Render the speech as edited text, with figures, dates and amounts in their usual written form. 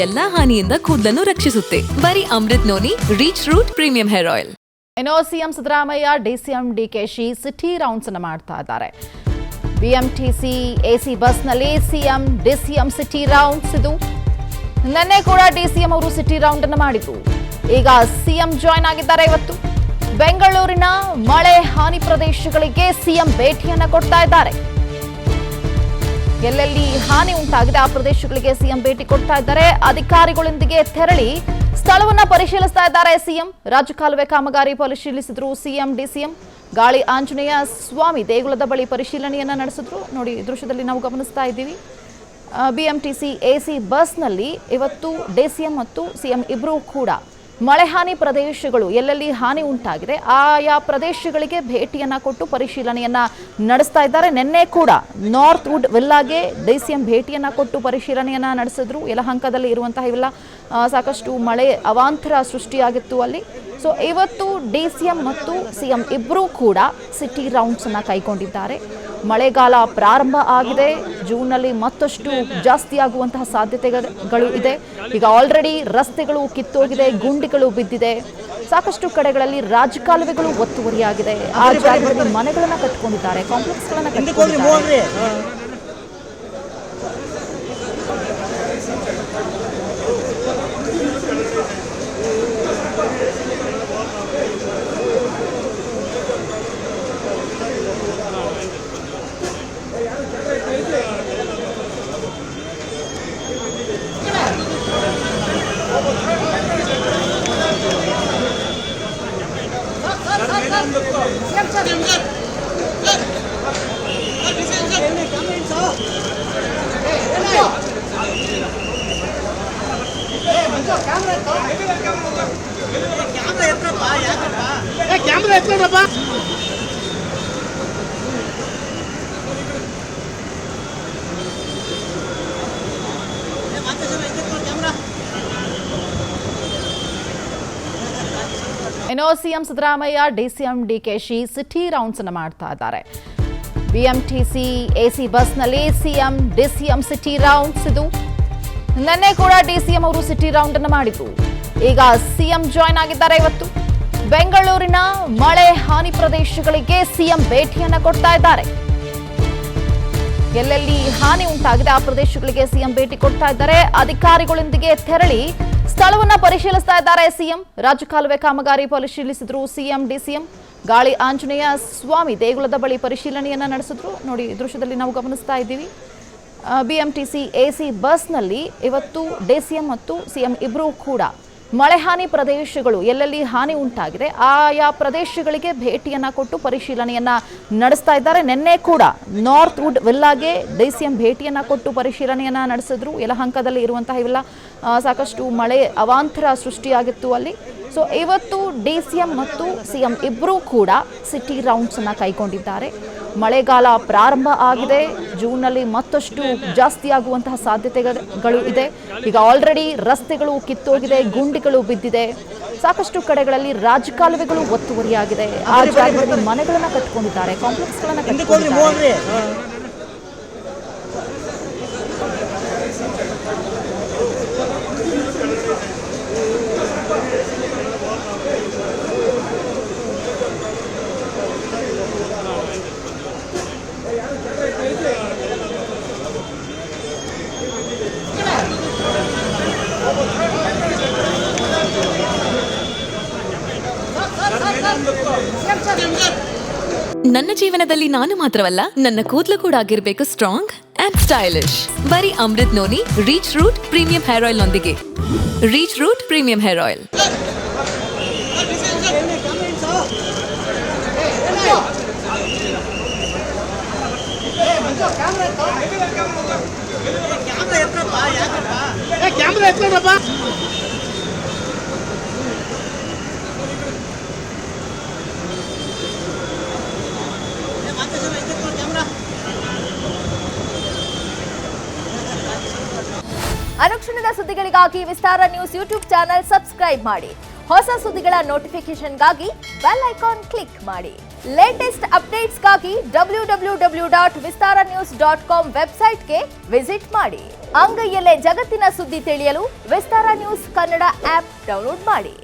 ಎಲ್ಲಾ ಹಾನಿಯಿಂದ ಕೂದಲನ್ನು ರಕ್ಷಿಸುತ್ತೆ. ಬರೀ Amrit noni reach root premium hair oil. CM Siddaramaiah DCM DKShi city rounds ಅನ್ನು ಮಾಡ್ತಾ ಇದ್ದಾರೆ. ಬಿಎಂಟಿಸಿ ಎಸಿ ಬಸ್ನಲ್ಲಿ ಸಿಎಂ ಡಿಸಿಎಂ ಸಿಟಿ ರೌಂಡ್ಸ್. ಇದು ನಿನ್ನೆ ಕೂಡ ಡಿಸಿಎಂ ಅವರು ಸಿಟಿ ರೌಂಡ್ ಅನ್ನು ಮಾಡಿದ್ರು. ಈಗ ಸಿಎಂ ಜಾಯ್ನ್ ಆಗಿದ್ದಾರೆ. ಇವತ್ತು ಬೆಂಗಳೂರಿನ ಮಳೆ ಹಾನಿ ಪ್ರದೇಶಗಳಿಗೆ ಸಿಎಂ ಭೇಟಿಯನ್ನ ಕೊಡ್ತಾ ಇದ್ದಾರೆ. ಎಲ್ಲೆಲ್ಲಿ ಹಾನಿ ಉಂಟಾಗಿದೆ ಆ ಪ್ರದೇಶಗಳಿಗೆ ಸಿಎಂ ಭೇಟಿ ಕೊಡ್ತಾ ಇದ್ದಾರೆ. ಅಧಿಕಾರಿಗಳೊಂದಿಗೆ ತೆರಳಿ ಸ್ಥಳವನ್ನ ಪರಿಶೀಲಿಸ್ತಾ ಇದ್ದಾರೆ ಸಿಎಂ. ರಾಜಕಾಲುವೆ ಕಾಮಗಾರಿ ಪರಿಶೀಲಿಸಿದ್ರು ಸಿಎಂ ಡಿಸಿಎಂ. ಗಾಳಿ ಆಂಜನೇಯ ಸ್ವಾಮಿ ದೇಗುಲದ ಬಳಿ ಪರಿಶೀಲನೆಯನ್ನ ನಡೆಸಿದ್ರು. ನೋಡಿ, ದೃಶ್ಯದಲ್ಲಿ ನಾವು ಗಮನಿಸ್ತಾ ಇದ್ದೀವಿ. ಬಿಎಂಟಿಸಿ ಎಸಿ ಬಸ್ನಲ್ಲಿ ಇವತ್ತು ಡಿಸಿಎಂ ಮತ್ತು ಸಿಎಂ ಇಬ್ಬರೂ ಕೂಡ ಮಳೆ ಹಾನಿ ಪ್ರದೇಶಗಳು ಎಲ್ಲೆಲ್ಲಿ ಹಾನಿ ಉಂಟಾಗಿದೆ ಆಯಾ ಪ್ರದೇಶಗಳಿಗೆ ಭೇಟಿಯನ್ನ ಕೊಟ್ಟು ಪರಿಶೀಲನೆಯನ್ನ ನಡೆಸ್ತಾ ಇದ್ದಾರೆ. ನಿನ್ನೆ ಕೂಡ ನಾರ್ತ್ ವುಡ್ ವಿಲ್ಲಾಗೆ ಡಿಸಿಎಂ ಭೇಟಿಯನ್ನ ಕೊಟ್ಟು ಪರಿಶೀಲನೆಯನ್ನ ನಡೆಸಿದ್ರು. ಯಲಹಂಕದಲ್ಲಿ ಇರುವಂತಹ ಇವೆಲ್ಲ ಸಾಕಷ್ಟು ಮಳೆ ಅವಾಂತರ ಸೃಷ್ಟಿಯಾಗಿತ್ತು ಅಲ್ಲಿ. ಸೊ ಇವತ್ತು ಡಿಸಿಎಂ ಮತ್ತು ಸಿಎಂ ಇಬ್ಬರೂ ಕೂಡ ಸಿಟಿ ರೌಂಡ್ಸ್ ಅನ್ನ ಕೈಗೊಂಡಿದ್ದಾರೆ. ಮಳೆಗಾಲ ಪ್ರಾರಂಭ ಆಗಿದೆ. ಜೂನ್ನಲ್ಲಿ ಮತ್ತಷ್ಟು ಜಾಸ್ತಿ ಆಗುವಂತಹ ಸಾಧ್ಯತೆಗಳು ಇದೆ. ಈಗ ಆಲ್ರೆಡಿ ರಸ್ತೆಗಳು ಕಿತ್ತೋಗಿದೆ, ಗುಂಡಿಗಳು ಬಿದ್ದಿದೆ. ಸಾಕಷ್ಟು ಕಡೆಗಳಲ್ಲಿ ರಾಜಕಾಲುವೆಗಳು ಒತ್ತುವರಿಯಾಗಿದೆ. ಆ ಜಾಗದಲ್ಲಿ ಮನೆಗಳನ್ನ ಕಟ್ಕೊಂಡಿದ್ದಾರೆ, ಕಾಂಪ್ಲೆಕ್ಸ್ಗಳನ್ನ ಕಟ್ಕೊಂಡಿದ್ದಾರೆ. CM Siddaramaiah DCM DKShi city rounds ಅನ್ನು ಮಾಡ್ತಾ ಇದ್ದಾರೆ. ಬಿಎಂಟಿಸಿ ಎಸಿ ಬಸ್ನಲ್ಲಿ ಸಿಎಂ ಡಿಸಿಎಂ ಸಿಟಿ ರೌಂಡ್ಸ್. ಇದು ನಿನ್ನೆ ಕೂಡ ಡಿಸಿಎಂ ಅವರು ಸಿಟಿ ರೌಂಡ್ ಅನ್ನು ಮಾಡಿದ್ರು. ಈಗ ಸಿಎಂ ಜಾಯ್ನ್ ಆಗಿದ್ದಾರೆ. ಇವತ್ತು ಬೆಂಗಳೂರಿನ ಮಳೆ ಹಾನಿ ಪ್ರದೇಶಗಳಿಗೆ ಸಿಎಂ ಭೇಟಿಯನ್ನ ಕೊಡ್ತಾ ಇದ್ದಾರೆ. ಎಲ್ಲೆಲ್ಲಿ ಹಾನಿ ಉಂಟಾಗಿದೆ ಆ ಪ್ರದೇಶಗಳಿಗೆ ಸಿಎಂ ಭೇಟಿ ಕೊಡ್ತಾ ಇದ್ದಾರೆ. ಅಧಿಕಾರಿಗಳೊಂದಿಗೆ ತೆರಳಿ ಸ್ಥಳವನ್ನ ಪರಿಶೀಲಿಸ್ತಾ ಇದ್ದಾರೆ ಸಿಎಂ. ರಾಜಕಾಲುವೆ ಕಾಮಗಾರಿ ಪರಿಶೀಲಿಸಿದ್ರು ಸಿಎಂ ಡಿಸಿಎಂ. ಗಾಳಿ ಆಂಜನೇಯ ಸ್ವಾಮಿ ದೇಗುಲದ ಬಳಿ ಪರಿಶೀಲನೆಯನ್ನ ನಡೆಸಿದ್ರು. ನೋಡಿ, ದೃಶ್ಯದಲ್ಲಿ ನಾವು ಗಮನಿಸ್ತಾ ಇದ್ದೀವಿ. ಬಿಎಂಟಿಸಿ ಎಸಿ ಬಸ್ನಲ್ಲಿ ಇವತ್ತು ಡಿಸಿಎಂ ಮತ್ತು ಸಿಎಂ ಇಬ್ಬರೂ ಕೂಡ ಮಳೆ ಹಾನಿ ಪ್ರದೇಶಗಳು ಎಲ್ಲೆಲ್ಲಿ ಹಾನಿ ಉಂಟಾಗಿದೆ ಆಯಾ ಪ್ರದೇಶಗಳಿಗೆ ಭೇಟಿಯನ್ನ ಕೊಟ್ಟು ಪರಿಶೀಲನೆಯನ್ನ ನಡೆಸ್ತಾ ಇದ್ದಾರೆ. ನಿನ್ನೆ ಕೂಡ ನಾರ್ತ್ ವುಡ್ ವಿಲ್ಲಾಗೆ ಡಿಸಿಎಂ ಭೇಟಿಯನ್ನ ಕೊಟ್ಟು ಪರಿಶೀಲನೆಯನ್ನ ನಡೆಸಿದ್ರು. ಯಲಹಂಕದಲ್ಲಿ ಇರುವಂತಹ ಇವೆಲ್ಲ ಸಾಕಷ್ಟು ಮಳೆ ಅವಾಂತರ ಸೃಷ್ಟಿಯಾಗಿತ್ತು ಅಲ್ಲಿ. ಸೊ ಇವತ್ತು ಡಿಸಿಎಂ ಮತ್ತು ಸಿಎಂ ಇಬ್ಬರೂ ಕೂಡ ಸಿಟಿ ರೌಂಡ್ಸ್ ಅನ್ನ ಕೈಗೊಂಡಿದ್ದಾರೆ. ಮಳೆಗಾಲ ಪ್ರಾರಂಭ ಆಗಿದೆ. ಜೂನ್ನಲ್ಲಿ ಮತ್ತಷ್ಟು ಜಾಸ್ತಿ ಆಗುವಂತಹ ಸಾಧ್ಯತೆಗಳು ಇದೆ. ಈಗ ಆಲ್ರೆಡಿ ರಸ್ತೆಗಳು ಕಿತ್ತೋಗಿದೆ, ಗುಂಡಿಗಳು ಬಿದ್ದಿದೆ. ಸಾಕಷ್ಟು ಕಡೆಗಳಲ್ಲಿ ರಾಜಕಾಲುವೆಗಳು ಒತ್ತುವರಿಯಾಗಿದೆ. ಆ ಜಾಗದಲ್ಲಿ ಮನೆಗಳನ್ನ ಕಟ್ಕೊಂಡಿದ್ದಾರೆ, ಕಾಂಪ್ಲೆಕ್ಸ್ಗಳನ್ನ ಕಟ್ಕೊಂಡಿದ್ದಾರೆ. ನನ್ನ ಜೀವನದಲ್ಲಿ ನಾನು ಮಾತ್ರವಲ್ಲ, ನನ್ನ ಕೂದಲು ಕೂಡ ಆಗಿರ್ಬೇಕು ಸ್ಟ್ರಾಂಗ್ ಅಂಡ್ ಸ್ಟೈಲಿಶ್. ಬರೀ Amrit noni reach root premium hair oil ನೊಂದಿಗೆ. Reach root premium hair oil. ಅನುಕ್ಷಣದ ಸುದ್ದಿಗಳಿಗಾಗಿ Vistara news YouTube channel subscribe ಮಾಡಿ. ಹೊಸ ಸುದ್ದಿಗಳ ನೋಟಿಫಿಕೇಶನ್ಗಾಗಿ ಬೆಲ್ ಐಕಾನ್ ಕ್ಲಿಕ್ ಮಾಡಿ. ಲೇಟೆಸ್ಟ್ ಅಪ್ಡೇಟ್ಸ್ಗಾಗಿ www.vistaranews.com ವೆಬ್ಸೈಟ್ಗೆ ವಿಸಿಟ್ ಮಾಡಿ. ಅಂಗೈಯಲ್ಲೇ ಜಗತ್ತಿನ ಸುದ್ದಿ ತಿಳಿಯಲು Vistara news Kannada app download ಮಾಡಿ.